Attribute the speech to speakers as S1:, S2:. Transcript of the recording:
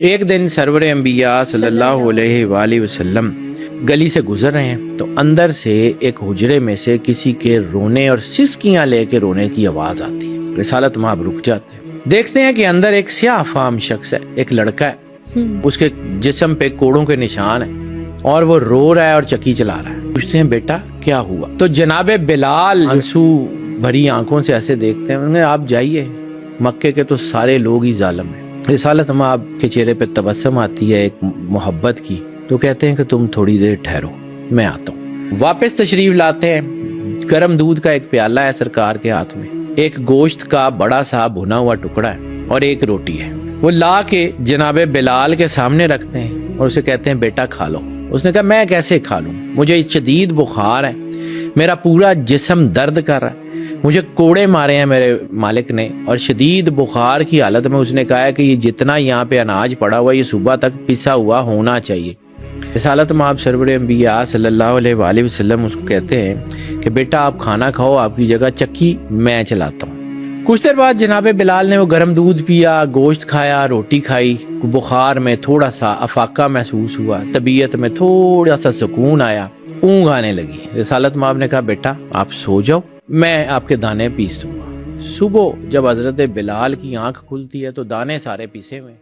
S1: ایک دن سرور انبیاء صلی اللہ علیہ وآلہ وسلم گلی سے گزر رہے ہیں تو اندر سے ایک حجرے میں سے کسی کے رونے اور سسکیاں لے کے رونے کی آواز آتی ہے۔ رسالت مآب رک جاتے ہیں، دیکھتے ہیں کہ اندر ایک سیاہ فام شخص ہے، ایک لڑکا ہے، اس کے جسم پہ کوڑوں کے نشان ہیں اور وہ رو رہا ہے اور چکی چلا رہا ہے۔ پوچھتے ہیں بیٹا کیا ہوا؟ تو جناب بلال آنسو بھری آنکھوں سے ایسے دیکھتے ہیں، انہیں آپ جائیے، مکے کے تو سارے لوگ ہی ظالم ہیں۔ رسالت مآب کے چہرے پہ تبسم آتی ہے ایک محبت کی، تو کہتے ہیں کہ تم تھوڑی دیر ٹھہرو، میں آتا ہوں۔ واپس تشریف لاتے ہیں، گرم دودھ کا ایک پیالہ ہے سرکار کے ہاتھ میں، ایک گوشت کا بڑا سا بھنا ہوا ٹکڑا ہے اور ایک روٹی ہے۔ وہ لا کے جناب بلال کے سامنے رکھتے ہیں اور اسے کہتے ہیں بیٹا کھا لو۔ اس نے کہا میں کیسے کھا لوں، مجھے شدید بخار ہے، میرا پورا جسم درد کر رہا ہے، مجھے کوڑے مارے ہیں میرے مالک نے، اور شدید بخار کی حالت میں اس نے کہا ہے کہ یہ جتنا یہاں پہ اناج پڑا ہوا یہ صبح تک پسا ہوا ہونا چاہیے۔ رسالت مآب سرور انبیاء صلی اللہ علیہ وآلہ وسلم اس کو کہتے ہیں کہ بیٹا آپ کھانا کھاؤ، آپ کی جگہ چکی میں چلاتا ہوں۔ کچھ دیر بعد جناب بلال نے وہ گرم دودھ پیا، گوشت کھایا، روٹی کھائی، بخار میں تھوڑا سا افاقہ محسوس ہوا، طبیعت میں تھوڑا سا سکون آیا، اونگ آنے لگی۔ رسالت مآب نے کہا بیٹا آپ سو جاؤ، میں آپ کے دانے پیس دوں گا۔ صبح جب حضرت بلال کی آنکھ کھلتی ہے تو دانے سارے پیسے ہوئے۔